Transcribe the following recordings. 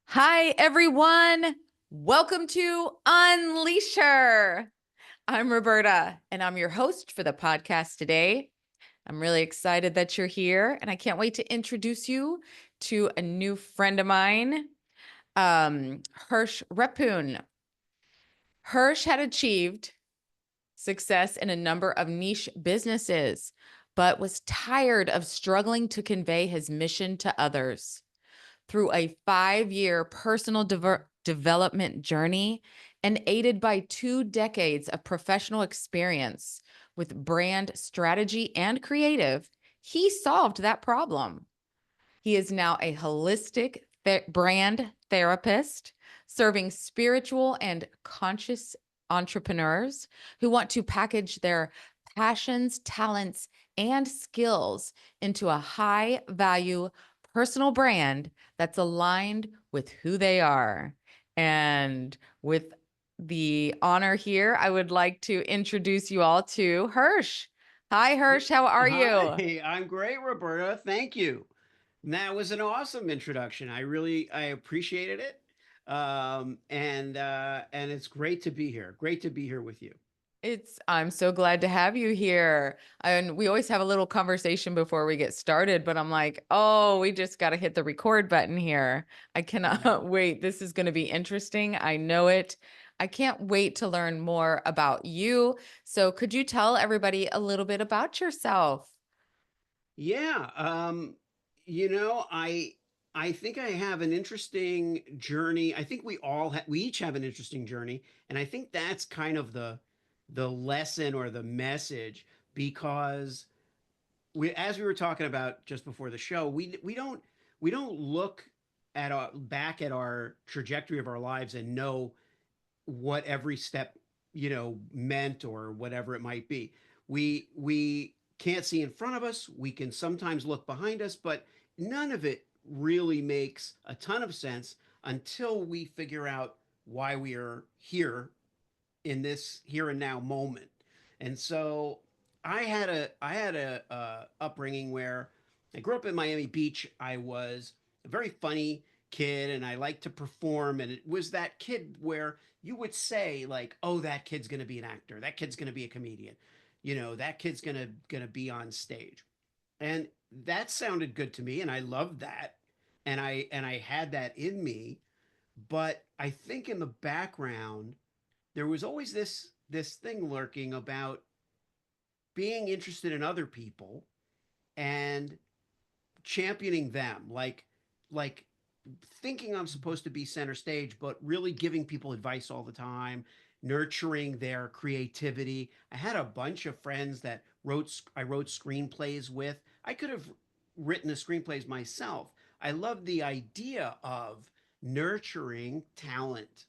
Hi, everyone. Welcome to Unleash Her. I'm Roberta, and I'm your host for the podcast today. I'm really excited that you're here, and I can't wait to introduce you to a new friend of mine, Hirsch Rephun. Hirsch had achieved success in a number of niche businesses, but was tired of struggling to convey his mission to others. Through a 5-year personal development journey and aided by 2 decades of professional experience with brand strategy and creative, he solved that problem. He is now a holistic brand therapist serving spiritual and conscious entrepreneurs who want to package their passions, talents, and skills into a high value personal brand that's aligned with who they are. And with the honor here, I would like to introduce you all to Hirsch. Hi, Hirsch. How are you? Hi, I'm great, Roberta. Thank you. That was an awesome introduction. I appreciated it. And it's great to be here. Great to be here with you. I'm so glad to have you here. And we always have a little conversation before we get started, but I'm like, oh, we just got to hit the record button here. I Yeah. cannot wait. This is going to be interesting. I know it. I can't wait to learn more about you. So, could you tell everybody a little bit about yourself? Yeah. You know, I think I have an interesting journey. I think we each have an interesting journey, and I think that's kind of the lesson or the message because as we were talking about just before the show, we don't look back at our trajectory of our lives and know what every step meant or whatever it might be. We can't see in front of us. We can sometimes look behind us, but none of it really makes a ton of sense until we figure out why we are here in this here and now moment. And so I had a upbringing where I grew up in Miami Beach. I was a very funny kid and I liked to perform, and it was that kid where you would say like, "Oh, that kid's going to be an actor. That kid's going to be a comedian. That kid's going to be on stage." And that sounded good to me and I loved that. And I had that in me, but I think in the background there was always this thing lurking about being interested in other people and championing them, like thinking I'm supposed to be center stage but really giving people advice all the time, nurturing their creativity. I had a bunch of friends that I wrote screenplays with. I could have written the screenplays myself. I love the idea of nurturing talent.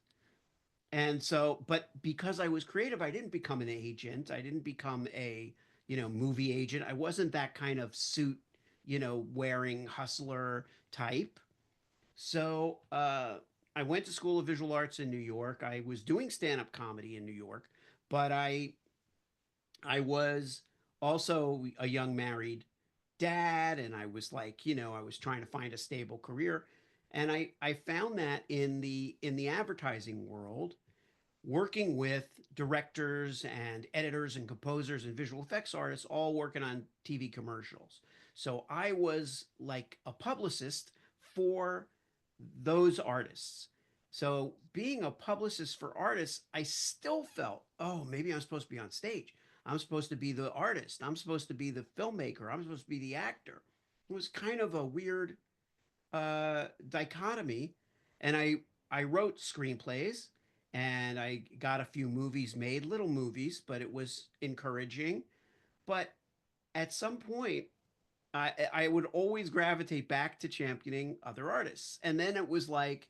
And so, but because I was creative, I didn't become an agent. I didn't become a, movie agent. I wasn't that kind of suit, wearing hustler type. So I went to School of Visual Arts in New York. I was doing stand-up comedy in New York, but I was also a young married dad, and I was like, I was trying to find a stable career. And I found that in the advertising world, working with directors and editors and composers and visual effects artists all working on TV commercials. So I was like a publicist for those artists. So being a publicist for artists, I still felt, oh, maybe I'm supposed to be on stage. I'm supposed to be the artist. I'm supposed to be the filmmaker. I'm supposed to be the actor. It was kind of a weird dichotomy, and I wrote screenplays, and I got a few movies made, little movies, but it was encouraging. But at some point, I would always gravitate back to championing other artists, and then it was like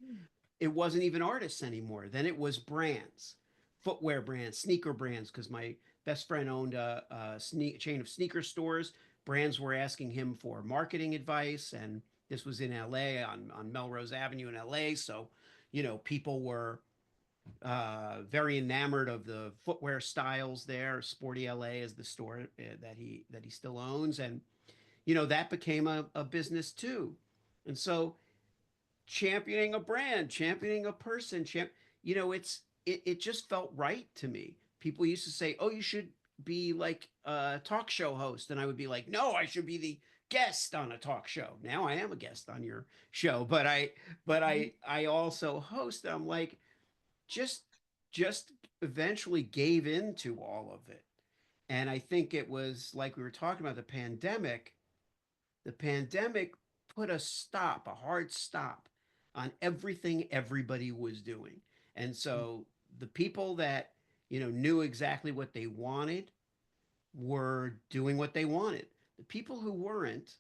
it wasn't even artists anymore. Then it was brands, footwear brands, sneaker brands, because my best friend owned a chain of sneaker stores. Brands were asking him for marketing advice, and this was in LA on Melrose Avenue in LA. So, people were very enamored of the footwear styles there. Sporty LA is the store that he still owns, and that became a business too. And so championing a brand, championing a person, it just felt right to me. People used to say, "Oh, you should be like a talk show host," and I would be like, "No, I should be the guest on a talk show." Now I am a guest on your show, but I also host. I'm like, just just eventually gave into all of it. And I think it was like we were talking about the pandemic put a stop, a hard stop on everything everybody was doing. And so the people that, knew exactly what they wanted were doing what they wanted. The people who weren't,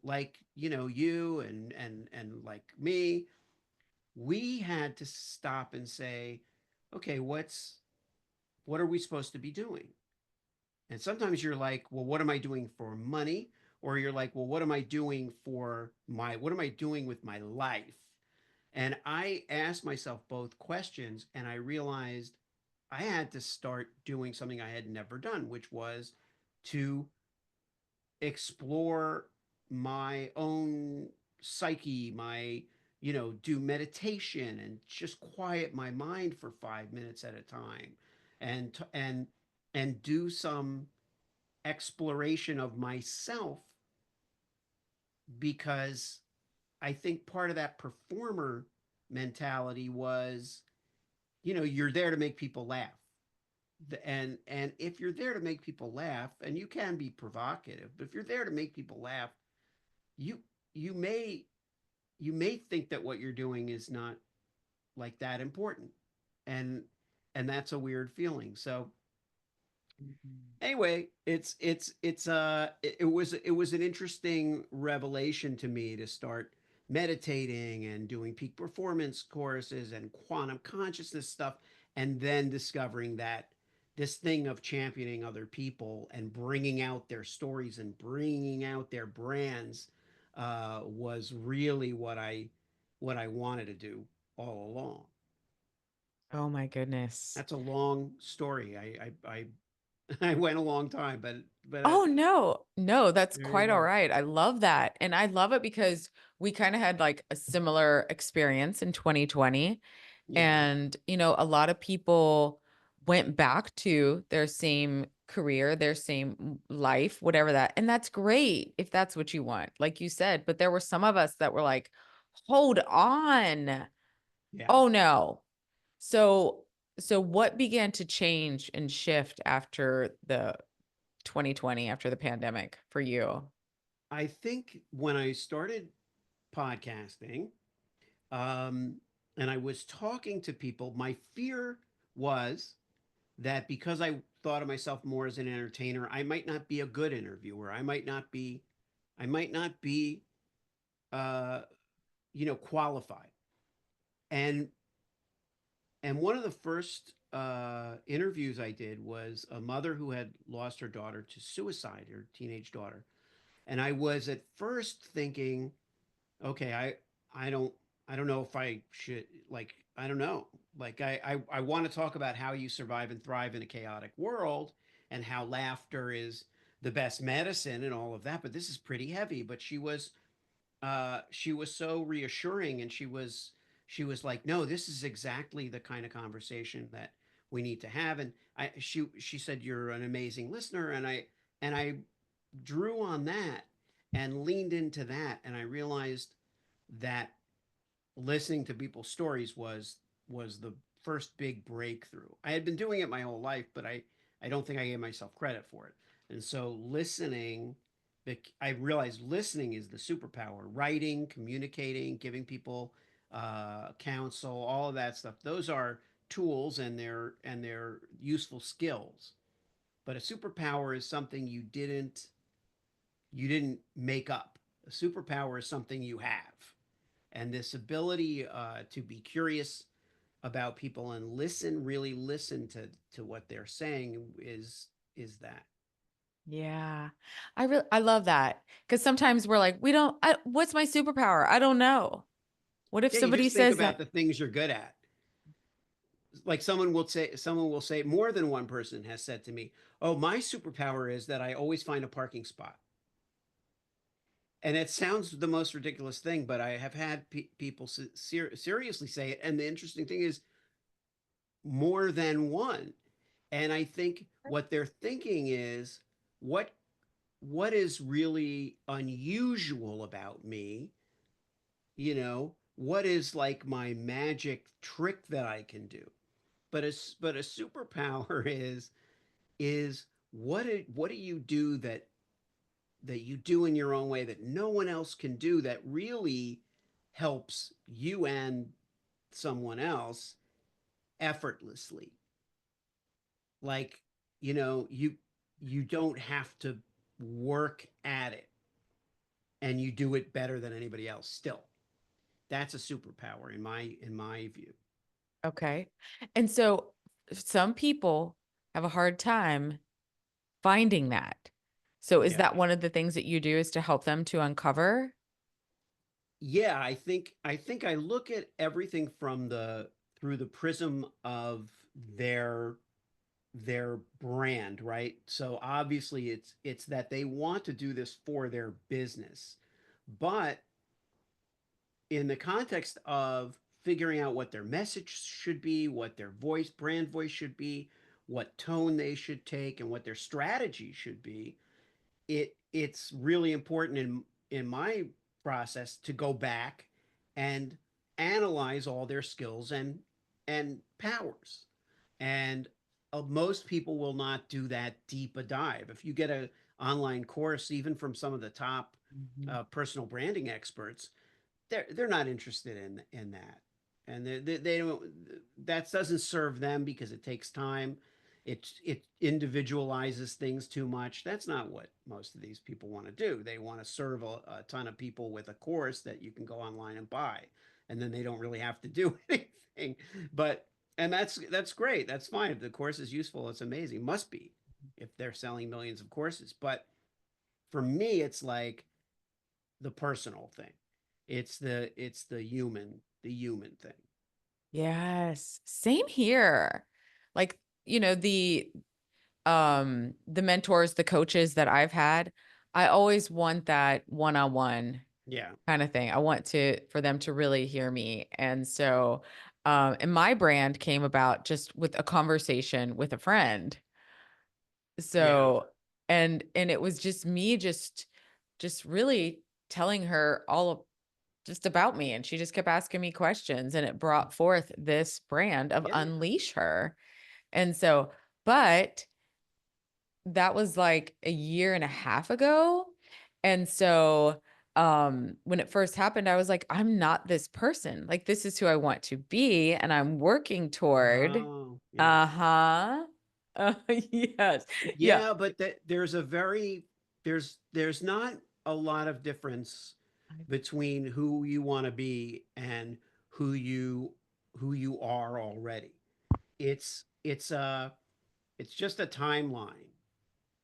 like, you and like me, we had to stop and say, okay, what are we supposed to be doing? And sometimes you're like, well, what am I doing for money? Or you're like, well, what am I doing with my life? And I asked myself both questions and I realized I had to start doing something I had never done, which was to explore my own psyche, do meditation and just quiet my mind for 5 minutes at a time and do some exploration of myself because I think part of that performer mentality was, you're there to make people laugh. And if you're there to make people laugh, and you can be provocative, but if you're there to make people laugh, you you may you may think that what you're doing is not like that important. And and that's a weird feeling. So Mhm. anyway, it was an interesting revelation to me to start meditating and doing peak performance courses and quantum consciousness stuff, and then discovering that this thing of championing other people and bringing out their stories and bringing out their brands was really what I wanted to do all along. Oh my goodness. That's a long story. I went a long time, but Oh no, no, that's there you quite all go. right. I love that. And I love it because we kind of had like a similar experience in 2020. Yeah, And, a lot of people went back to their same career, their same life, whatever that. And that's great if that's what you want, like you said. But there were some of us that were like, hold on. yeah. Oh no. So, so what began to change and shift after the 2020, after the pandemic for you? I think when I started podcasting, um, and I was talking to people, my fear was that because I thought of myself more as an entertainer, I might not be a good interviewer. I might not be, uh, qualified. And and one of the first interviews I did was a mother who had lost her daughter to suicide, her teenage daughter. And I was at first thinking, okay, I don't I don't know if I should, like, I don't know. Like I want to talk about how you survive and thrive in a chaotic world and how laughter is the best medicine and all of that, but this is pretty heavy. But she was so reassuring, and she was like, no, this is exactly the kind of conversation that we need to have. And she said, you're an amazing listener. And I drew on that and leaned into that, and I realized that listening to people's stories was the first big breakthrough. I had been doing it my whole life, but I don't think I gave myself credit for it. And so I realized listening is the superpower. Writing, communicating, giving people counsel, all of that stuff. Those are tools, and they're useful skills. But a superpower is something you didn't make up. A superpower is something you have. And this ability to be curious about people and really listen to what they're saying is that. Yeah. I love that because sometimes we're like, we don't what's my superpower? I don't know. What if Yeah, you somebody just think says about that? the things you're good at. Like someone will say, more than one person has said to me, "Oh, my superpower is that I always find a parking spot." And it sounds the most ridiculous thing, but I have had people seriously say it. And the interesting thing is, more than one. And I think what they're thinking is, what what is really unusual about me? What is like my magic trick that I can do? But a superpower is what do you do that you do in your own way that no one else can do, that really helps you and someone else effortlessly. Like, you don't have to work at it, and you do it better than anybody else still. That's a superpower in my view. Okay. And so some people have a hard time finding that. So is Yeah. that one of the things that you do is to help them to uncover? Yeah, I think I look at everything through the prism of their their brand, right? So obviously it's that they want to do this for their business. But in the context of figuring out what their message should be, what their brand voice should be, what tone they should take, and what their strategy should be, it's really important in my process to go back and analyze all their skills and powers. And most people will not do that deep a dive. If you get a online course, even from some of the top Mhm. personal branding experts, they're not interested in that, and they don't. That doesn't serve them because it takes time. It individualizes things too much. That's not what most of these people want to do. They want to serve a ton of people with a course that you can go online and buy, and then they don't really have to do anything. But and that's great. That's fine. If the course is useful, it's amazing. Must be if they're selling millions of courses. But for me, it's like the personal thing. It's the human thing. Yes, same here. Like, the mentors, the coaches that I've had, I always want that one-on-one Yeah. kind of thing. I want to for them to really hear me. And so and my brand came about just with a conversation with a friend. Yeah. So and it was just me just really telling her all of just about me, and she just kept asking me questions, and it brought forth this brand of Yeah. Unleash Her. And so, but that was like a year and a half ago. And so when it first happened, I was like, I'm not this person. Like, this is who I want to be, and I'm working toward. Oh, yeah. Uh-huh. Yes. Yeah. Yeah, but there's not a lot of difference between who you want to be and who you who you are already. It's just a timeline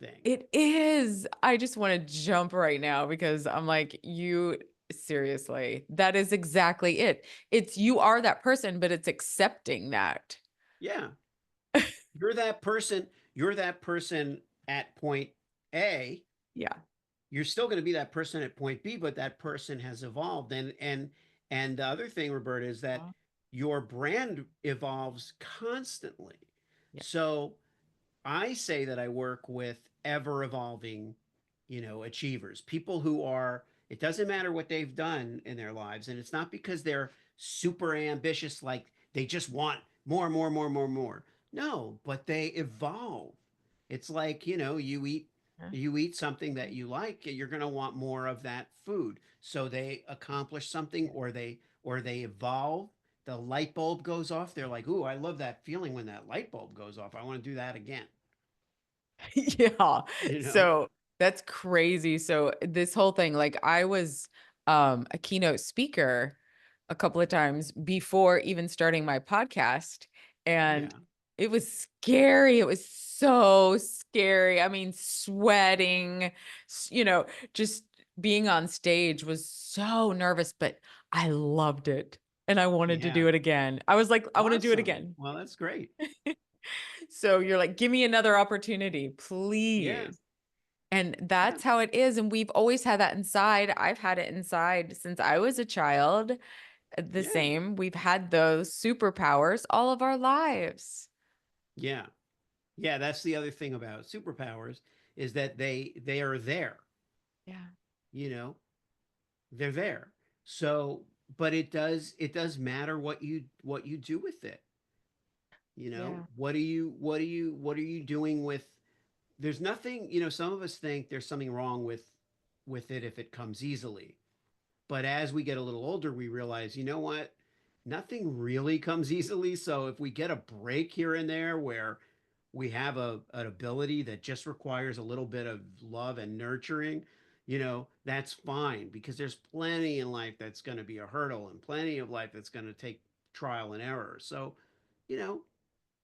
thing. It is. I just want to jump right now because I'm like, you seriously, that is exactly it. It's you are that person, but it's accepting that. Yeah. You're that person at point A. Yeah. You're still going to be that person at point B, but that person has evolved. And the other thing, Roberta, is that Uh, your brand evolves constantly. Yeah. So I say that I work with ever evolving, achievers, people who are, it doesn't matter what they've done in their lives. And it's not because they're super ambitious, like they just want more, more, more, more, more. No, but they evolve. It's like, Yeah. you eat something that you like, you're going to want more of that food. So they accomplish something, or they evolve. The light bulb goes off. They're like, "Ooh, I love that feeling when that light bulb goes off. I want to do that again." Yeah. You know? So that's crazy. So this whole thing, like I was a keynote speaker a couple of times before even starting my podcast. And Yeah. it was scary. It was so scary. I mean, sweating, just being on stage was so nervous, but I loved it. And I wanted to Yeah. do it again. I was like, I want to do it Awesome. again. Well, that's great. So you're like, give me another opportunity, Yeah. please. And Yeah. that's how it is. And we've always had that inside. I've had it inside since I was a child. The Yeah. same. We've had those superpowers all of our lives. Yeah. Yeah, that's the other thing about superpowers is that they are there, Yeah. you know. They're there. So, but it does matter what you do with it. You know, Yeah. what are you doing with there's nothing, some of us think there's something wrong with it if it comes easily. But as we get a little older, we realize, you know what? Nothing really comes easily. So if we get a break here and there where we have an ability that just requires a little bit of love and nurturing, that's fine because there's plenty in life that's going to be a hurdle and plenty of life that's going to take trial and error. So, you know,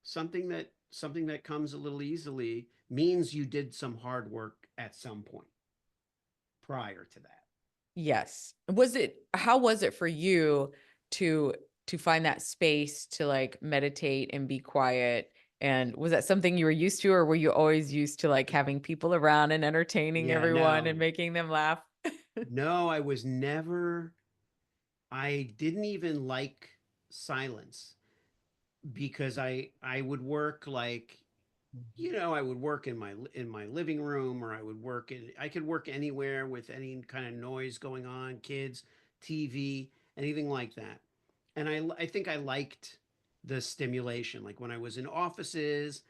something that comes a little easily means you did some hard work at some point prior to that. Yes. How was it for you to find that space to like meditate and be quiet? And was that something you were used to, or were you always used to like having people around and entertaining Yeah, everyone and no. making them laugh? No, I was never I didn't even like silence because I would work like I would work in my living room or I could work anywhere with any kind of noise going on, kids, TV, anything like that. And I think I liked the stimulation. Like when I was in offices,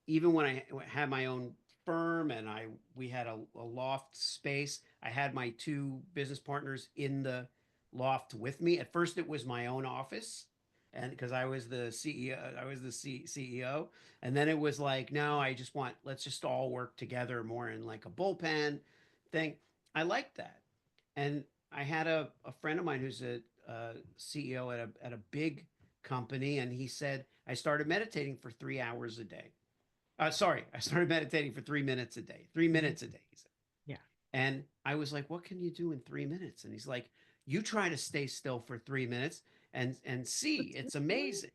even when I had my own firm and we had a loft space, I had my two business partners in the loft with me. At first, it was my own office, and because I was the CEO, CEO, and then it was like, no, let's just all work together more in like a bullpen thing. I liked that, and I had a friend of mine who's a CEO at a big company, and he said I started meditating for 3 hours a day. Sorry, I started meditating for 3 minutes a day. Three Mhm. minutes a day, he said. Yeah. And I was like, "What can you do in 3 minutes?" And he's like, "You try to stay still for 3 minutes and see, it's amazing."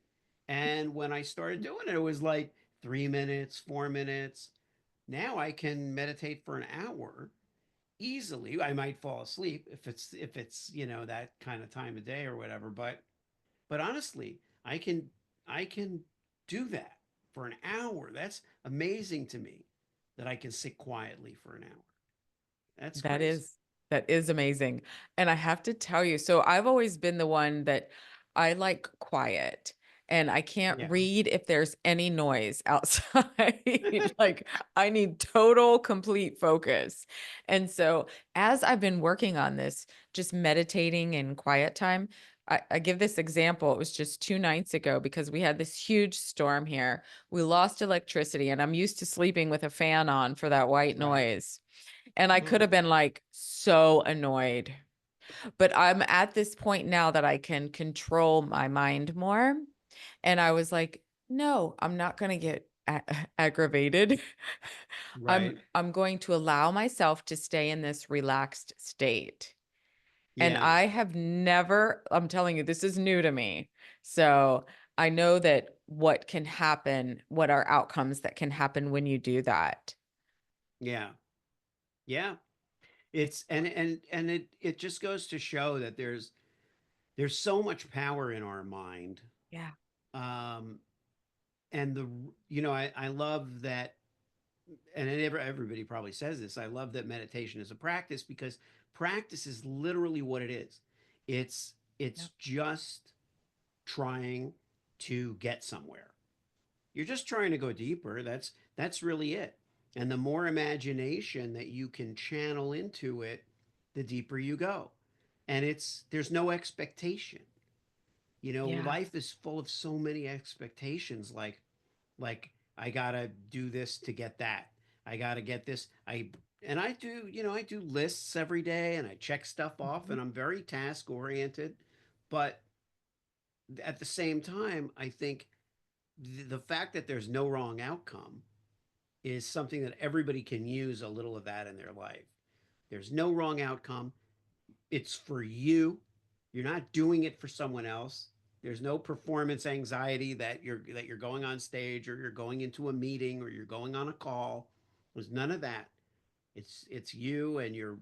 And when I started doing it, it was like 3 minutes, 4 minutes. Now I can meditate for an hour easily. I might fall asleep if it's that kind of time of day or whatever, but honestly, I can do that for an hour. That's amazing to me that I can sit quietly for an hour. That's That crazy. is that is amazing. And I have to tell you, so I've always been the one that I like quiet and I can't Yeah. read if there's any noise outside. Like I need total complete focus. And so as I've been working on this, just meditating in quiet time, I give this example. It was just 2 nights ago because we had this huge storm here. We lost electricity and I'm used to sleeping with a fan on for that white Right. noise. And I could Mm. have been like so annoyed. But I'm at this point now that I can control my mind more. And I was like, no, I'm not going to get aggravated. I'm Right. I'm going to allow myself to stay in this relaxed state. And Yeah. I have never, I'm telling you, this is new to me. So I know that what can happen, what are outcomes that can happen when you do that. Yeah. Yeah. It's and it just goes to show that there's so much power in our mind. Yeah. Um and I love that, and everybody probably says this. I love that meditation is a practice because practice is literally what it is. It's Yep. it's just trying to get somewhere. You're just trying to go deeper. That's really it. And the more imagination that you can channel into it, the deeper you go. And there's no expectation. Yeah. Life is full of so many expectations like I gotta do this to get that. I gotta get this. I do lists every day and I check stuff off Mhm. and I'm very task oriented. But at the same time, I think the fact that there's no wrong outcome is something that everybody can use a little of that in their life. There's no wrong outcome. It's for you. You're not doing it for someone else. There's no performance anxiety that you're going on stage or you're going into a meeting or you're going on a call. There's none of that. It's you and your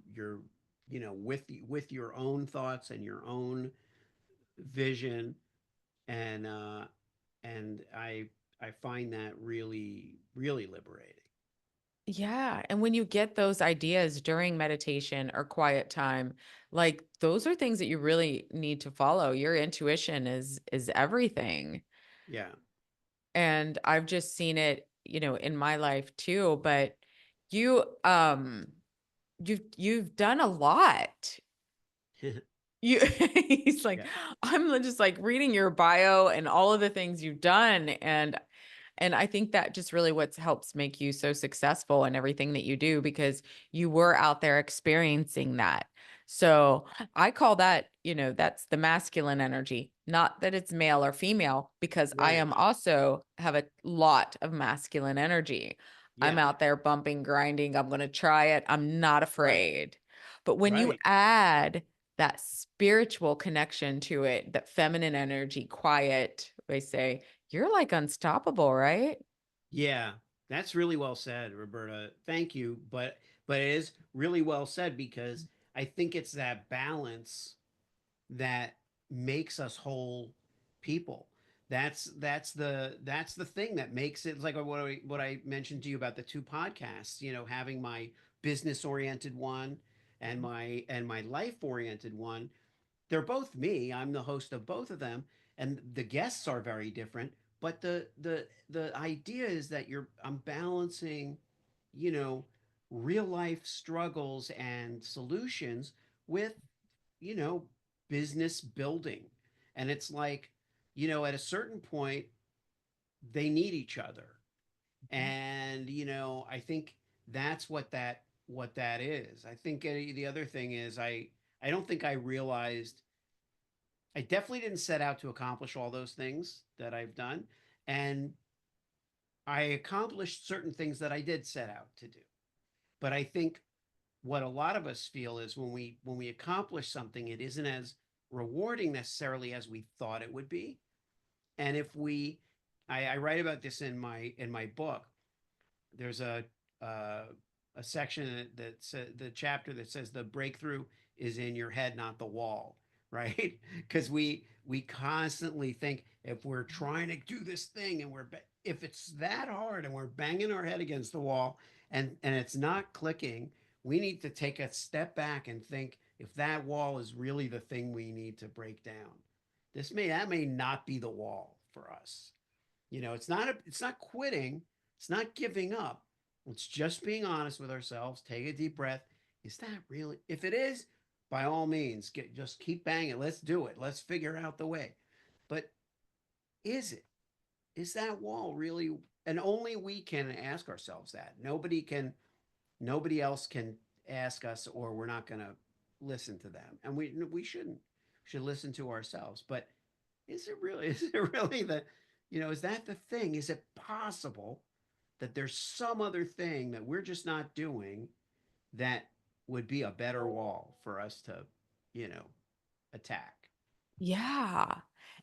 with your own thoughts and your own vision, and I find that really liberating. Yeah. And when you get those ideas during meditation or quiet time, like those are things that you really need to follow. Your intuition is everything. Yeah. And I've just seen it, in my life too, but you you've done a lot. You he's like, Yeah. I'm just like reading your bio and all of the things you've done, and I think that just really what helps make you so successful in everything that you do because you were out there experiencing that. So I call that, that's the masculine energy, not that it's male or female, because I Right. am also have a lot of masculine energy. I'm Yeah. out there bumping, grinding. I'm going to try it. I'm not Right. afraid. But when you Right. add that spiritual connection to it, that feminine energy, quiet, they say, you're like unstoppable, right? Yeah, that's really well said, Roberta. Thank you, but it is really well said because I think it's that balance that makes us whole people. That's the thing that makes it like what I mentioned to you about the two podcasts. Having my business oriented one and my life oriented one, they're both me. I'm the host of both of them, and the guests are very different. But the idea is that I'm balancing, you know, real life struggles and solutions with, you know, business building, and it's like, at a certain point, they need each other, and I think that's what that is. I think the other thing is I don't think I realized I definitely didn't set out to accomplish all those things that I've done. And I accomplished certain things that I did set out to do. But I think what a lot of us feel is when we accomplish something, it isn't as rewarding necessarily as we thought it would be. And if we I write about this in my book. There's uh, a section that says the chapter that says the breakthrough is in your head, not the wall, right? Because we constantly think if we're trying to do this thing and if it's that hard and we're banging our head against the wall and it's not clicking, we need to take a step back and think if that wall is really the thing we need to break down. That may not be the wall for us. It's not quitting, it's not giving up. It's just being honest with ourselves. Take a deep breath. Is that really? If it is, by all means, just keep banging. Let's do it. Let's figure out the way. But is it? Is that wall really? And only we can ask ourselves that. Nobody can. Nobody else can ask us, or we're not going to listen to them. And we shouldn't. We should listen to ourselves. But is it really? Is it really is that the thing? Is it possible that there's some other thing that we're just not doing that would be a better wall for us to, you know, attack? Yeah.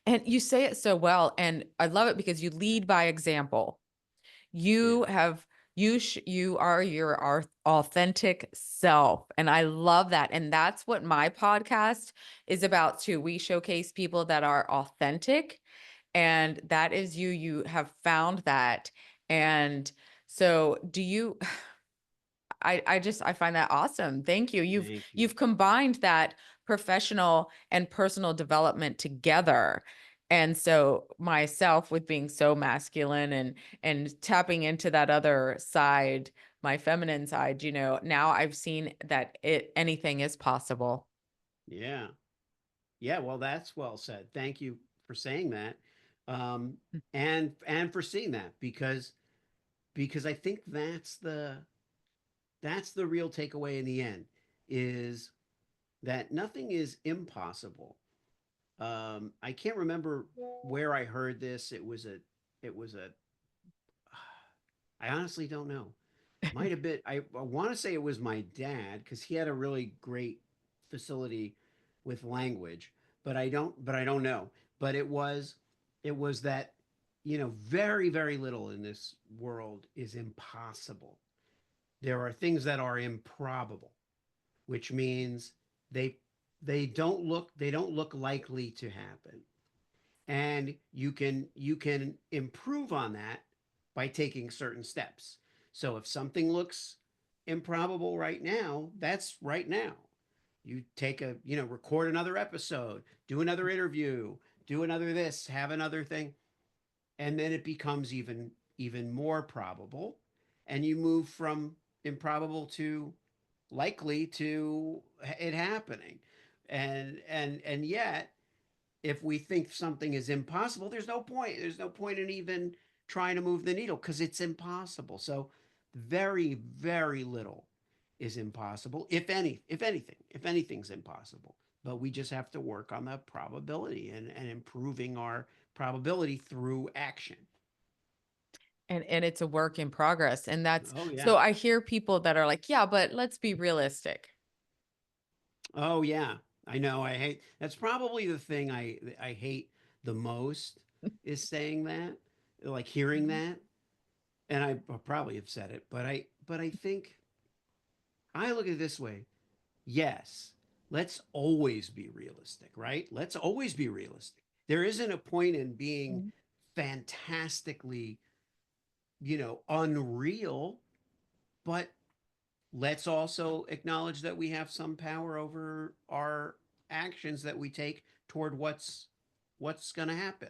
And you say it so well. And I love it because you lead by example. You Yeah. have you are your authentic self, and I love that. And that's what my podcast is about too. We showcase people that are authentic, and that is you. You have found that. And so do you I find that awesome. Thank you. You've Thank you. you've combined that professional and personal development together. And so myself with being so masculine and tapping into that other side, my feminine side, now I've seen that anything is possible. Yeah. Yeah. Well, that's well said. Thank you for saying that. Um, and for seeing that because I think that's the real takeaway in the end is that nothing is impossible. I can't remember where I heard this. It was a I honestly don't know. Might have been. I want to say it was my dad because he had a really great facility with language, but I don't know. But it was that very very little in this world is impossible. There are things that are improbable, which means they they don't look likely to happen. And you can improve on that by taking certain steps. So if something looks improbable right now, that's right now. You take a, record another episode, do another interview, do another this, have another thing, and then it becomes even more probable, and you move from improbable to likely to it happening. And yet, if we think something is impossible, there's no point in even trying to move the needle because it's impossible. So very little is impossible, if anything's impossible. But we just have to work on the probability and improving our probability through action. And it's a work in progress. And that's Oh yeah. so I hear people that are like, yeah, but let's be realistic. Oh yeah. I know. I hate that's probably the thing I hate the most is saying that, like hearing Mhm. that. And I probably have said it, but I think I look at it this way. Yes, let's always be realistic, right? Let's always be realistic. There isn't a point in being fantastically, unreal, but let's also acknowledge that we have some power over our actions that we take toward what's going to happen.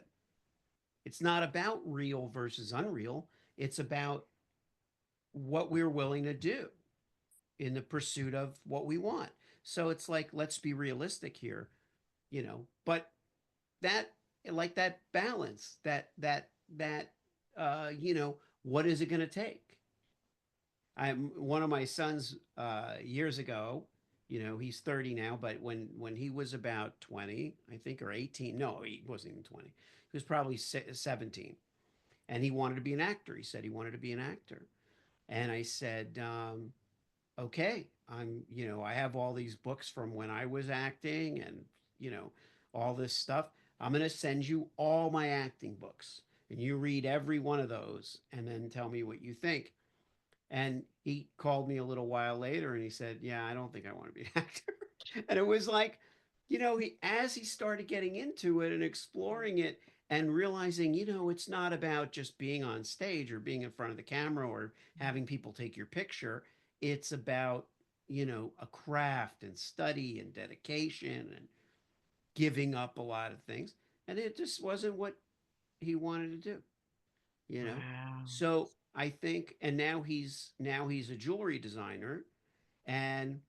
It's not about real versus unreal. It's about what we're willing to do in the pursuit of what we want. So it's like, let's be realistic here, but that, like that balance, what is it going to take? I'm one of my sons years ago. He's 30 now, but when he was about 20, I think, or 18, no, he wasn't even 20. He was probably 17, and he wanted to be an actor. He said he wanted to be an actor, and I said, okay, I have all these books from when I was acting and, you know, all this stuff. I'm going to send you all my acting books and you read every one of those and then tell me what you think. And he called me a little while later and he said, yeah, I don't think I want to be an actor. And it was like, as he started getting into it and exploring it and realizing, it's not about just being on stage or being in front of the camera or having people take your picture. It's about, a craft and study and dedication and giving up a lot of things. And it just wasn't what he wanted to do, you know? Wow. So I think, and now he's a jewelry designer and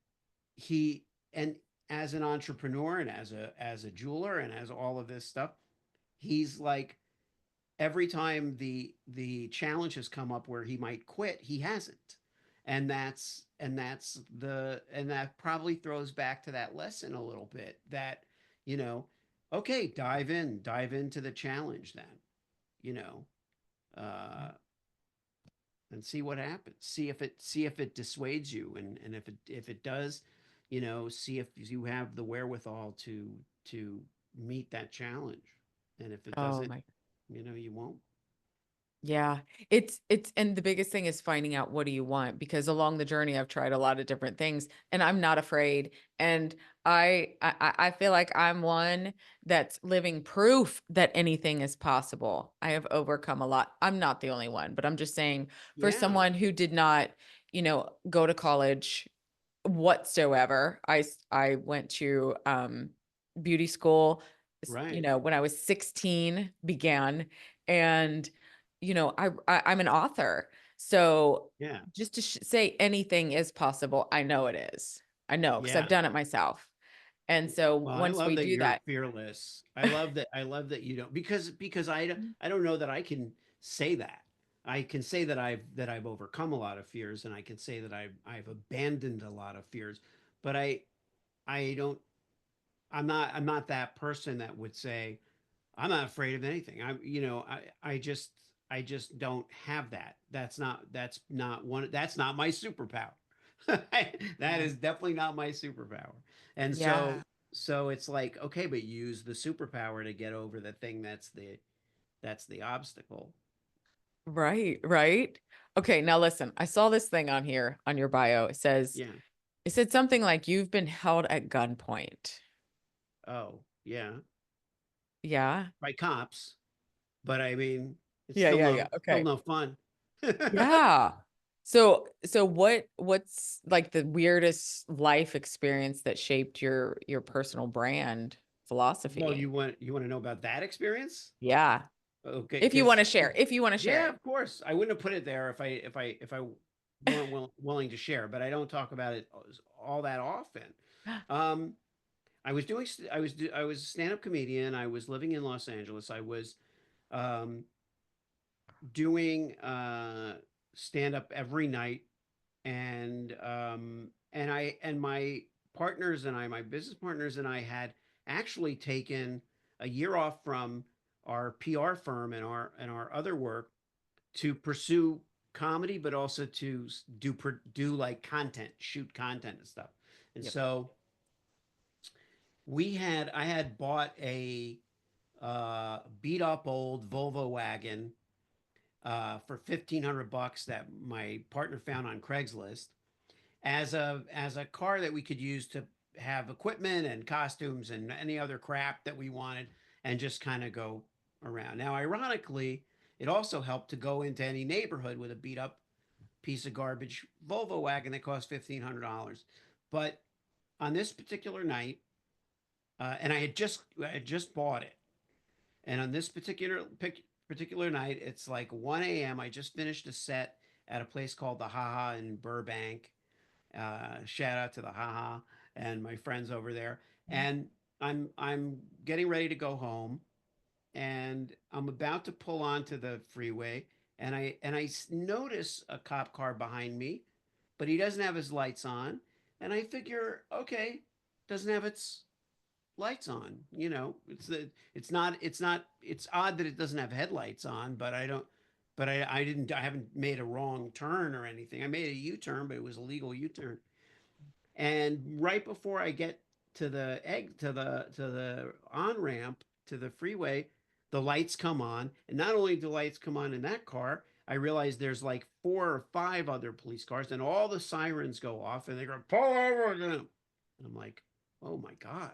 he and as an entrepreneur and as a jeweler and as all of this stuff, he's like every time the challenge has come up where he might quit, he hasn't. And that probably throws back to that lesson a little bit that, you know, okay, dive into the challenge then, you know, uh, and see what happens. See if it dissuades you, and if it does, see if you have the wherewithal to meet that challenge. And if it Oh doesn't, my. you won't. Yeah, it's and the biggest thing is finding out what do you want, because along the journey I've tried a lot of different things and I'm not afraid. And I feel like I'm one that's living proof that anything is possible. I have overcome a lot. I'm not the only one, but I'm just saying for Yeah, someone who did not, go to college whatsoever. I went to beauty school, right. when I was 16 began. And I'm an author. So Yeah, just to say anything is possible, I know it is. I know because I've yeah. done it myself. And so Well, I once love we that do you're that. fearless. I love that you don't because I don't know that I can say that. I can say that I've overcome a lot of fears and I can say that I've abandoned a lot of fears, but I don't I'm not that person that would say I'm not afraid of anything. I just don't have that. That's not my superpower. That Yeah. is definitely not my superpower. And so Yeah. so it's like, okay, but use the superpower to get over the thing that's the obstacle. Right. Right. Okay, now listen. I saw this thing on here on your bio. Yeah. It said something like you've been held at gunpoint. Oh, yeah. Yeah. By cops, but I mean, it's Yeah, yeah, yeah. still Okay. no fun. Yeah. So what's like the weirdest life experience that shaped your personal brand Well, philosophy? you want to know about that experience? Yeah. Okay, If you want because to share, if you want to share yeah, it. of course, I wouldn't have put it there if I weren't willing to share. But I don't talk about it all that often. Um, I was a stand up comedian. I was living in Los Angeles. I was um, doing stand up every night, and my partners and I, my business partners and I, had actually taken a year off from our PR firm and our other work to pursue comedy, but also to do like content, shoot content and stuff. And Yep. so I had bought a beat up old Volvo wagon for $1,500 that my partner found on Craigslist as a car that we could use to have equipment and costumes and any other crap that we wanted and just kind of go around. Now, ironically, it also helped to go into any neighborhood with a beat up piece of garbage Volvo wagon that cost $1,500. But on this particular night, and I had just bought it, and on this particular night, it's like 1 a.m. I just finished a set at a place called the Haha in Burbank. Shout out to the Haha and my friends over there. And I'm getting ready to go home, and I'm about to pull onto the freeway, and I notice a cop car behind me, but he doesn't have his lights on, and I figure, okay, doesn't have its lights on. It's odd that it doesn't have headlights on, but I don't. But I haven't made a wrong turn or anything. I made a U-turn, but it was a legal U-turn. And right before I get to the egg to the on ramp to the freeway, the lights come on, and not only do lights come on in that car, I realize there's like 4 or 5 other police cars, and all the sirens go off, and they go pull over. And I'm like, oh my god,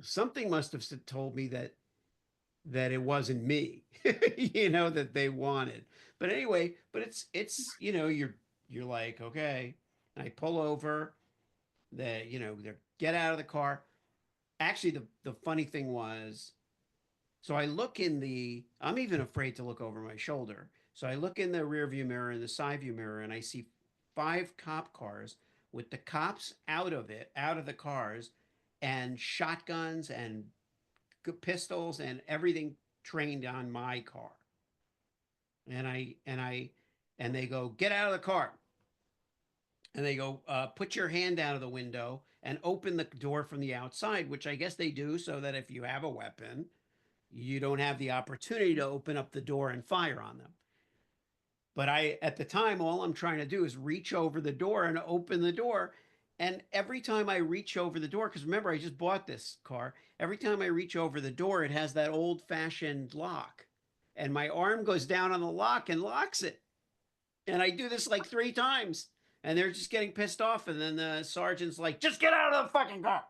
something must have told me that it wasn't me, that they wanted. But anyway, but it's you're like, okay, and I pull over. They get out of the car. Actually, the funny thing was, so I look in the. I'm even afraid to look over my shoulder. So I look in the rear view mirror and the side view mirror, and I see 5 cop cars with the cops out of the cars, and shotguns and pistols and everything trained on my car. And they go, get out of the car. And they go, put your hand out of the window and open the door from the outside, which I guess they do so that if you have a weapon, you don't have the opportunity to open up the door and fire on them. But at the time, all I'm trying to do is reach over the door and open the door. And every time I reach over the door, because remember, I just bought this car, every time I reach over the door, it has that old fashioned lock. And my arm goes down on the lock and locks it. And I do this like 3 times. And they're just getting pissed off. And then the sergeant's like, just get out of the fucking car.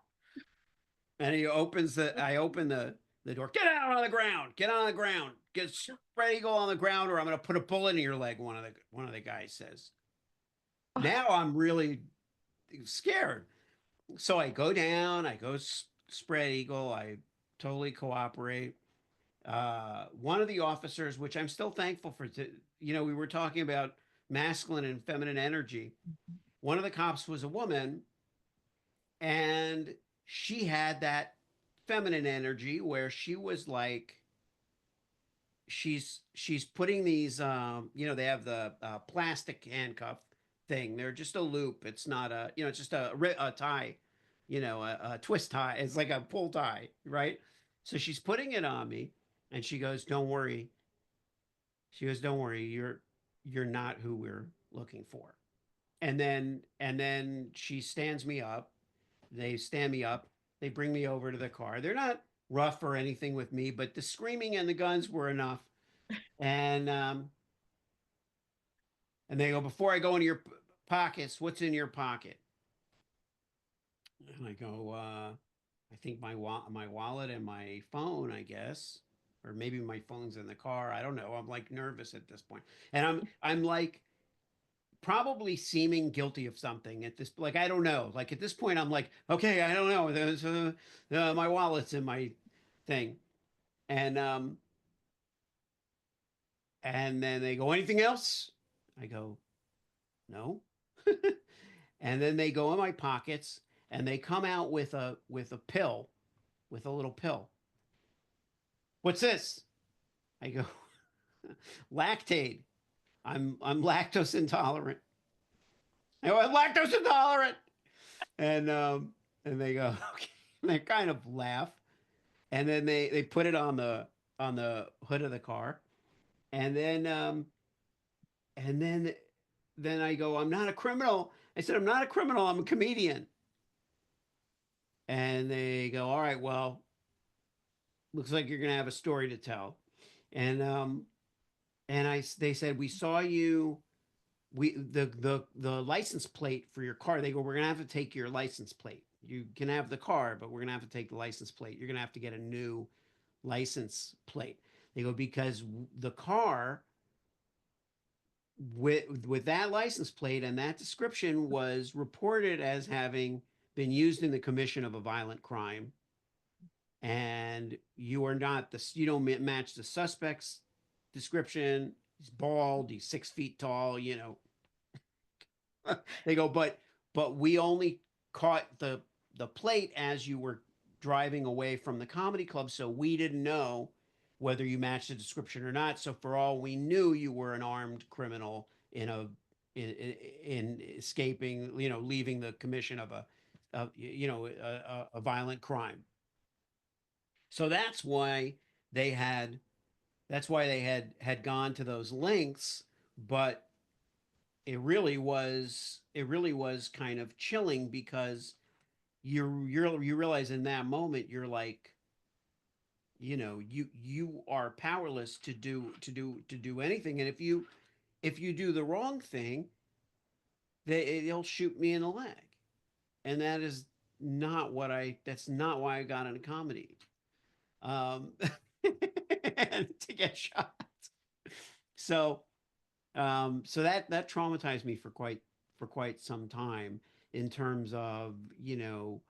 And I open the door. Get out on the ground. Get on the ground. Get spread eagle on the ground, or I'm going to put a bullet in your leg. One of the guys says. Now I'm really scared. So I go down. I go spread eagle. I totally cooperate. One of the officers, which I'm still thankful for, we were talking about masculine and feminine energy. One of the cops was a woman, and she had that feminine energy where she was like, she's putting these, they have the plastic handcuff thing. They're just a loop. It's not it's just a tie, a twist tie. It's like a pull tie, right? So she's putting it on me, and she goes, "Don't worry." She goes, "Don't worry. You're not who we're looking for." And then she stands me up. They stand me up. They bring me over to the car. They're not rough or anything with me, but the screaming and the guns were enough. And And they go, before I go into your pockets, what's in your pocket? And I go, I think my wallet and my phone, I guess, or maybe my phone's in the car. I don't know. I'm like nervous at this point, and I'm like probably seeming guilty of something at this. Like I don't know. Like at this point, I'm like, okay, I don't know. There's my wallet's in my thing, and um, and then they go, anything else? I go, no. And then they go in my pockets and they come out with a pill, with a little pill. What's this? I go, lactate. I'm lactose intolerant. I go, I'm lactose intolerant. And and they go, okay. And they kind of laugh. And then they put it on the hood of the car. And then then I go, I'm not a criminal. I said, I'm not a criminal, I'm a comedian. And they go, all right, well, looks like you're gonna have a story to tell. And they said, we saw you, the license plate for your car. They go, we're gonna have to take your license plate. You can have the car, but we're gonna have to take the license plate. You're gonna have to get a new license plate. They go, because the car with that license plate and that description was reported as having been used in the commission of a violent crime, and you are not you don't match the suspect's description. He's bald, he's 6 feet tall, you know. They go, but we only caught the plate as you were driving away from the comedy club, so we didn't know whether you matched the description or not. So for all we knew, you were an armed criminal in a in escaping, you know, leaving the commission of a violent crime. So they had that's why they had gone to those lengths, but it really was kind of chilling because you realize in that moment you're like, you know, you are powerless to do anything, and if you do the wrong thing, they'll shoot me in the leg, and that's not why I got into comedy, um to get shot. So so that traumatized me for quite some time in terms of, you know,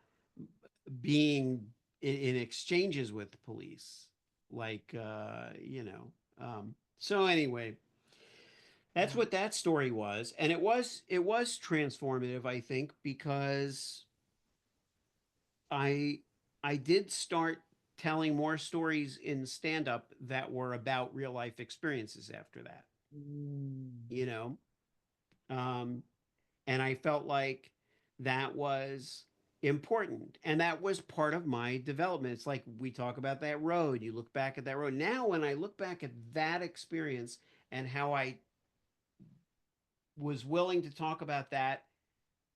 being in exchanges with the police, like you know. So anyway, that's Yeah. what that story was, and it was transformative, I think, because I I did start telling more stories in stand up that were about real life experiences after that, Mm. you know. Um, and I felt like that was important. And that was part of my development. It's like we talk about that road. You look back at that road. Now, when I look back at that experience and how I was willing to talk about that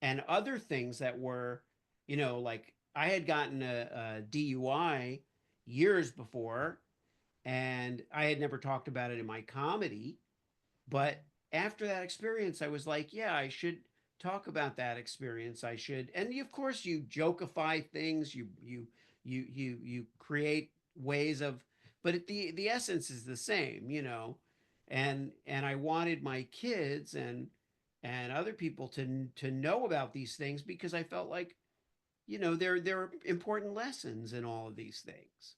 and other things that were, you know, like I had gotten a DUI years before, and I had never talked about it in my comedy. But after that experience, I was like, yeah, I should talk about that experience. I should, and of course, you jokify things. You create ways of, but the essence is the same, you know. And I wanted my kids and other people to know about these things because I felt like, you know, there are important lessons in all of these things.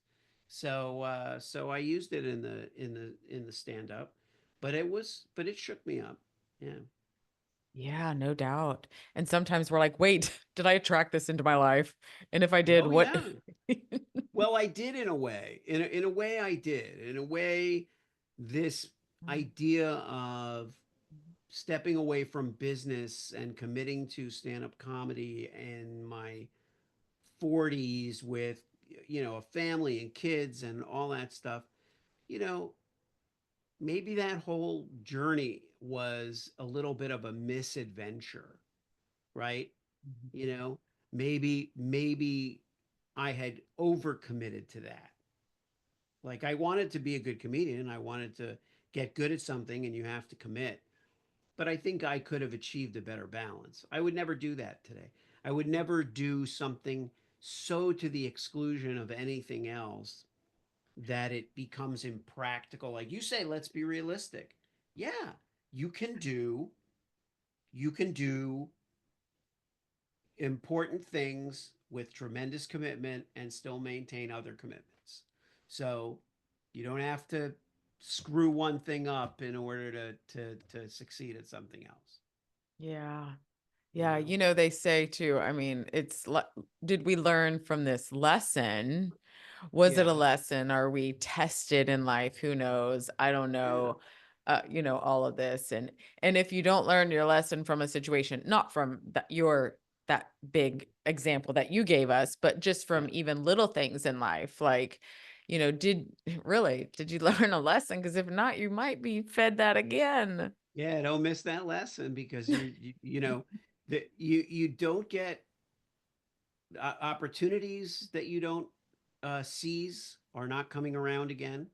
So so I used it in the stand up, but it shook me up. Yeah. Yeah, no doubt. And sometimes we're like, wait, did I attract this into my life? And if I did, Oh what? yeah. Well, I did in a way. In a way I did. In a way, this idea of stepping away from business and committing to stand-up comedy in my 40s with, you know, a family and kids and all that stuff, you know, maybe that whole journey was a little bit of a misadventure, right? You know, maybe I had overcommitted to that. Like I wanted to be a good comedian, I wanted to get good at something, and you have to commit. but I think I could have achieved a better balance. I would never do that today. I would never do something so to the exclusion of anything else that it becomes impractical. Like you say, let's be realistic. Yeah, you can do you can do important things with tremendous commitment and still maintain other commitments. So you don't have to screw one thing up in order to succeed at something else. Yeah. You Yeah, know? they say too, I mean, did we learn from this lesson? Was it a Yeah. lesson? Are we tested in life? Who knows? I don't Yeah. know. All of this, and if you don't learn your lesson from a situation, not from that big example that you gave us, but just Yeah. from even little things in life, like, did you learn a lesson? Because if not, you might be fed that again. Yeah, don't miss that lesson because you know that you don't get opportunities that you don't seize are not coming around again.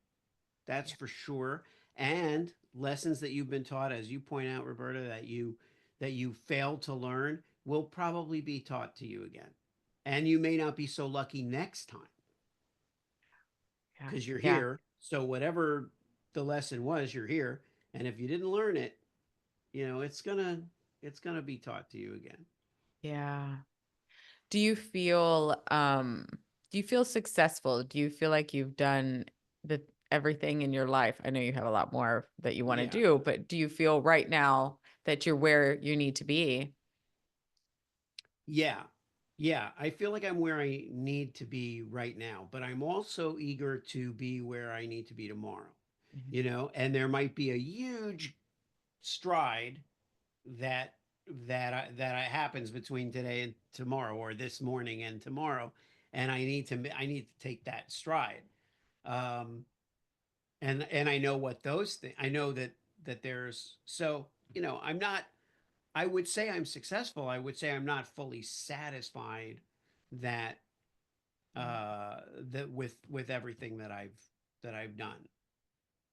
That's Yeah. for sure. And lessons that you've been taught, as you point out, Roberta, that you failed to learn will probably be taught to you again. And you may not be so lucky next time Yeah. because you're Yeah. here. So whatever the lesson was, you're here. And if you didn't learn it, it's gonna be taught to you again. Yeah. Do you feel do you feel successful? Do you feel like you've done the everything in your life? I know you have a lot more that you want to Yeah. do, but do you feel right now that you're where you need to be? Yeah. Yeah. I feel like I'm where I need to be right now, but I'm also eager to be where I need to be tomorrow, Mhm. and there might be a huge stride that that happens between today and tomorrow or this morning and tomorrow. And I need to take that stride. Um, and I know what those things, I know that there's, so, I'm not, I would say I'm successful. I would say I'm not fully satisfied that Mm. that with everything that I've done,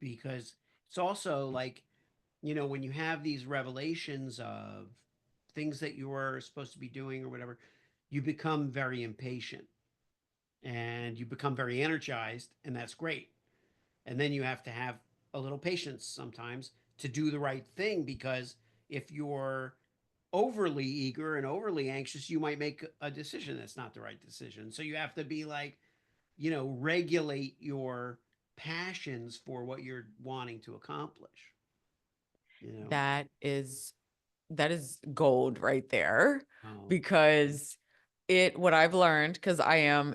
because it's also like, when you have these revelations of things that you were supposed to be doing or whatever, you become very impatient and you become very energized, and that's great. And then you have to have a little patience sometimes to do the right thing, because if you're overly eager and overly anxious, you might make a decision that's not the right decision. So you have to be like, regulate your passions for what you're wanting to accomplish, you know? That is that is gold right there, Oh, yeah. because what I've learned, because I am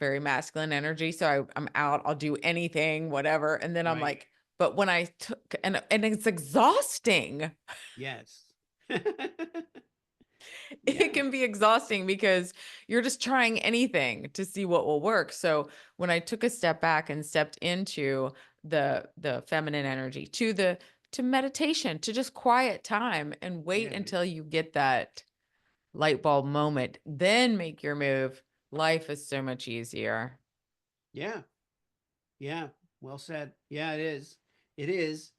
very masculine energy, so I'm out, I'll do anything, whatever, and then I'm Right. like, but when I took, and it's exhausting. Yes. It Yeah. can be exhausting because you're just trying anything to see what will work. So when I took a step back and stepped into the feminine energy, to meditation, to just quiet time and wait Yeah. until you get that light bulb moment, then make your move, life is so much easier. Yeah. Yeah. Well said. Yeah, it is. It is.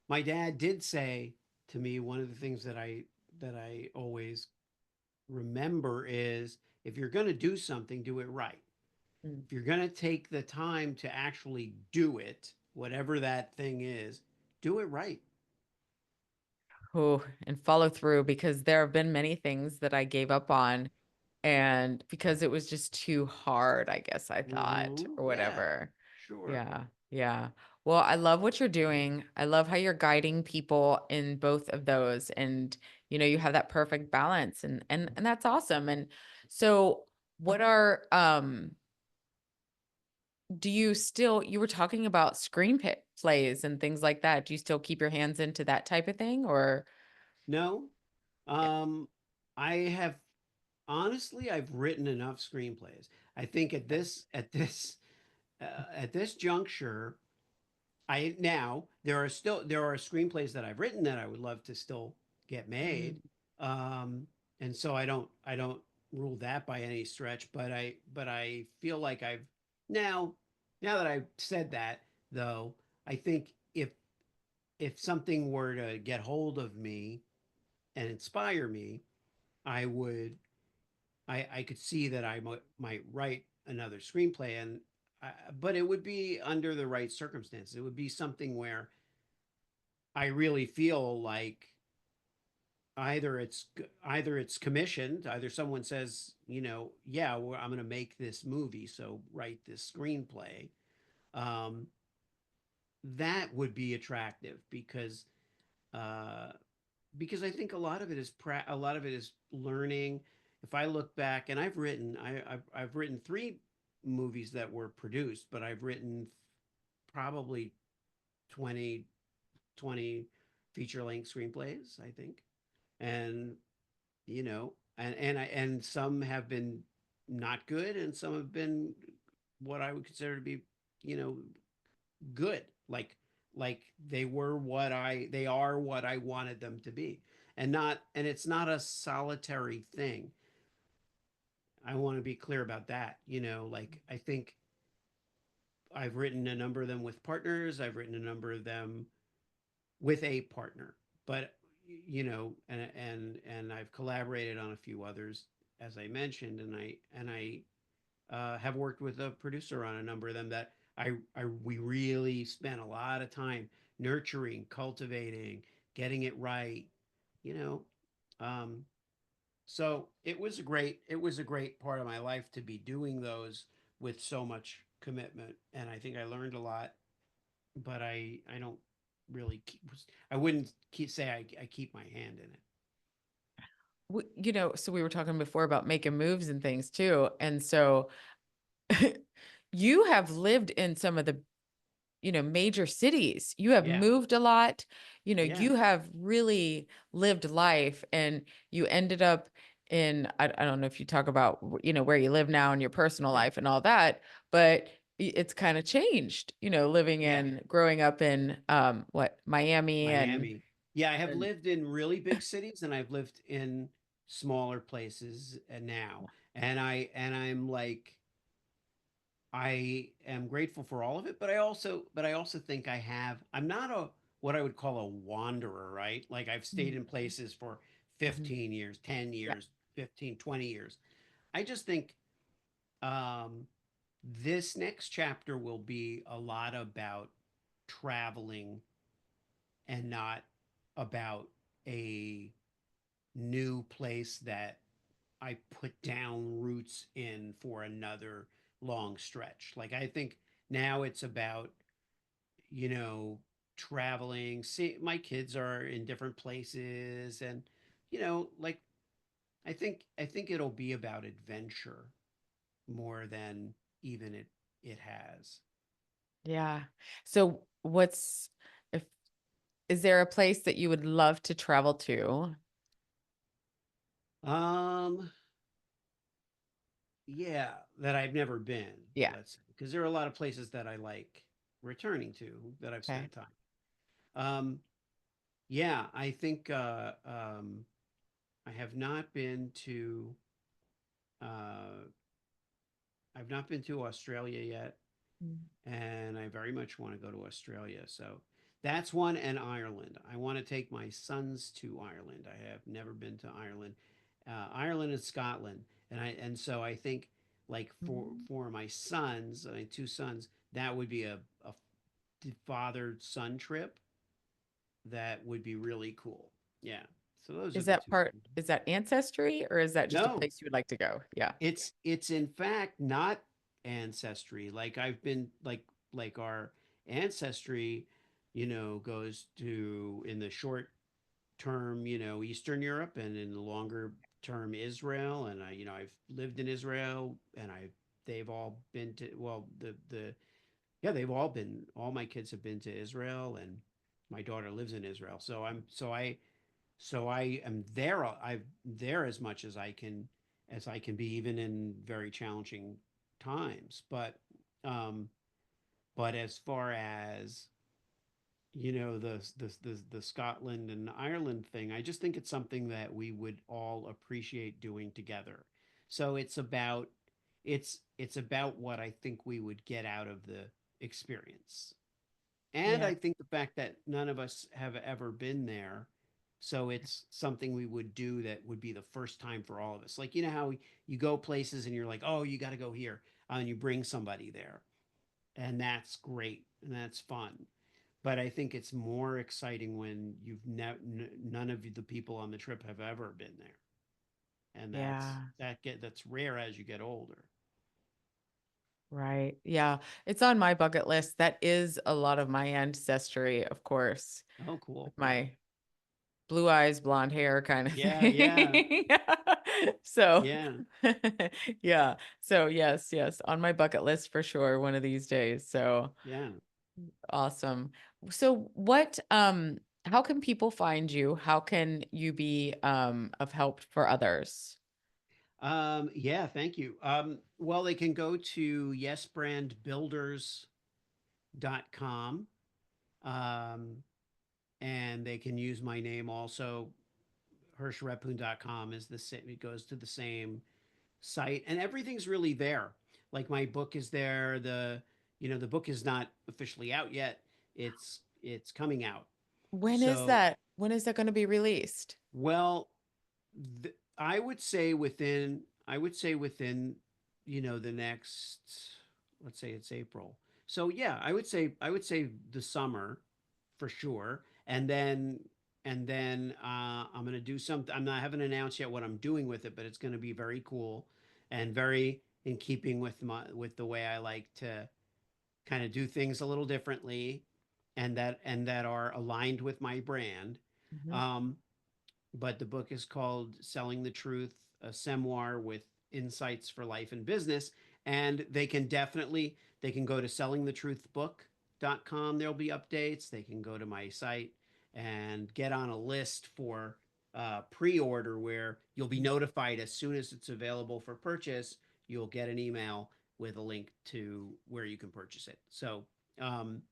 My dad did say to me, one of the things that I always remember is, if you're going to do something, do it right. Mm. If you're going to take the time to actually do it, whatever that thing is, do it right. Oh, and follow through, because there have been many things that I gave up on, and because it was just too hard, I guess I thought, or Yeah, whatever. sure. Yeah. Yeah. Well, I love what you're doing. I love how you're guiding people in both of those, and you have that perfect balance, and that's awesome. And so what are do you still, you were talking about plays and things like that. Do you still keep your hands into that type of thing, or No, yeah. um, I have, honestly, I've written enough screenplays. I think at this juncture, I now there are screenplays that I've written that I would love to still get Mm. made, and so I don't rule that by any stretch. But I feel like now now that I've said that, though, I think if something were to get hold of me and inspire me, I would I could see that I might write another screenplay, and but it would be under the right circumstances. It would be something where I really feel like either it's commissioned, either someone says, yeah, well, I'm going to make this movie, so write this screenplay. Um, that would be attractive uh, because I think a lot of it is learning. If I look back, and I've written three movies that were produced, but I've written probably 20 20 feature length screenplays, I think, and and some have been not good, and some have been what I would consider to be, you know, good. Like they are what I wanted them to be. And it's not a solitary thing. I want to be clear about that. Like I think I've written a number of them with partners, I've written a number of them with a partner. But and I've collaborated on a few others, as I mentioned, and I have worked with a producer on a number of them that I we really spent a lot of time nurturing, cultivating, getting it right, you know. Um, so it was a great part of my life to be doing those with so much commitment, and I think I learned a lot. But I don't really I wouldn't say I keep my hand in it. So we were talking before about making moves and things too. And so you have lived in some of the major cities. You have Yeah, moved a lot. yeah, You have really lived life, and you ended up in, I don't know if you talk about, where you live now in your personal yeah, life and all that, but it's kind of changed, living yeah. in, growing up in, Miami Miami. Yeah, I have and lived in really big cities and I've lived in smaller places now. And I'm like I am grateful for all of it, but I also think I'm not a what I would call a wanderer, right? Like I've stayed in places for Mhm. 15 years, 10 Yeah. years, 15, 20 years. I just think um this next chapter will be a lot about traveling and not about a new place that I put down roots in for another long stretch. Like I think now it's about, you know, traveling. See, my kids are in different places and like I think it'll be about adventure more than even it has. Yeah. So if is there a place that you would love to travel to? Um yeah, that I've never been, Yeah. let's because there are a lot of places that I like returning to that I've Okay. spent time. Um Yeah, I think I have not been to uh, I've not been to Australia yet, Mm. and I very much want to go to Australia. So that's one, and Ireland. I want to take my sons to Ireland. I have never been to Ireland, Ireland and Scotland, and so I think like Mm. for my sons, my two sons, that would be a father son trip that would be really cool. Yeah. So those are Is the that two. part, is that ancestry or is that just a No, place you would like to go? Yeah. it's in fact not ancestry. Like I've been like our ancestry, goes to in the short term, Eastern Europe, and in the longer term Israel. And I've lived in Israel, and they've all been to well the yeah they've all my kids have been to Israel, and my daughter lives in Israel. So I am there. I'm there as much as I can be, even in very challenging times. Um, but as far as the Scotland and Ireland thing, I just think it's something that we would all appreciate doing together. So it's about what I think we would get out of the experience. And Yeah. I think the fact that none of us have ever been there, so it's something we would do that would be the first time for all of us. Like, you know how you go places and you're like, oh, you got to go here, and you bring somebody there, and that's great and that's fun. But I think it's more exciting when none of the people on the trip have ever been there, and Yeah. that's rare as you get older. Right. Yeah. It's on my bucket list. That is a lot of my ancestry, of course, Oh, with cool. my blue eyes, blonde hair kind of Yeah, yeah, thing. So, yeah, yeah. So, yes, yes, on my bucket list for sure one of these days. So, yeah. awesome. So, how can people find you? How can you be of help for others? Yeah, thank you. Well, they can go to yesbrandbuilders.com, um, and they can use my name also. Hirschrephun.com is the same, it goes to the same site, and everything's really there. Like my book is there. The book is not officially out yet. It's coming out. When is So, that? When is that going to be released? well, I would say within, the next, let's say it's April. So yeah, I would say the summer for sure. And then I'm gonna do something. I haven't announced yet what I'm doing with it, but it's gonna be very cool and very in keeping with the way I like to kind of do things a little differently, and that are aligned with my brand. Mhm. Um, but the book is called Selling the Truth, a memoir with insights for life and business. And they can go to sellingthetruthbook.com. There'll be updates. They can go to my site and get on a list for pre-order, where you'll be notified as soon as it's available for purchase. You'll get an email with a link to where you can purchase it. Um,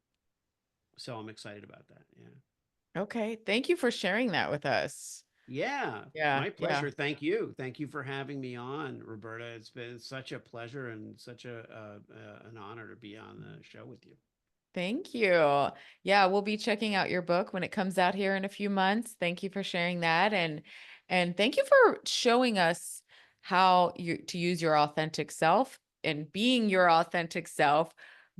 so I'm excited about that. Yeah. Okay. Thank you for sharing that with us. Yeah, Yeah. my Yeah. pleasure. Thank you. Thank you for having me on, Roberta. It's been such a pleasure and such an honor to be on the show with you. Thank you. Yeah, we'll be checking out your book when it comes out here in a few months. Thank you for sharing that, and thank you for showing us how you to use your authentic self and being your authentic self,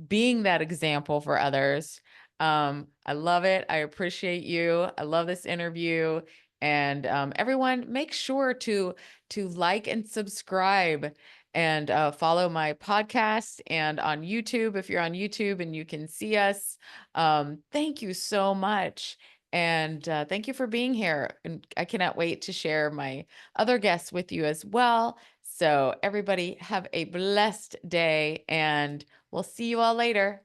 being that example for others. I love it. I appreciate you. I love this interview. And everyone, make sure to like and subscribe and follow my podcast and on YouTube if you're on YouTube and you can see us. Thank you so much. And thank you for being here. And I cannot wait to share my other guests with you as well. So, everybody, have a blessed day and we'll see you all later.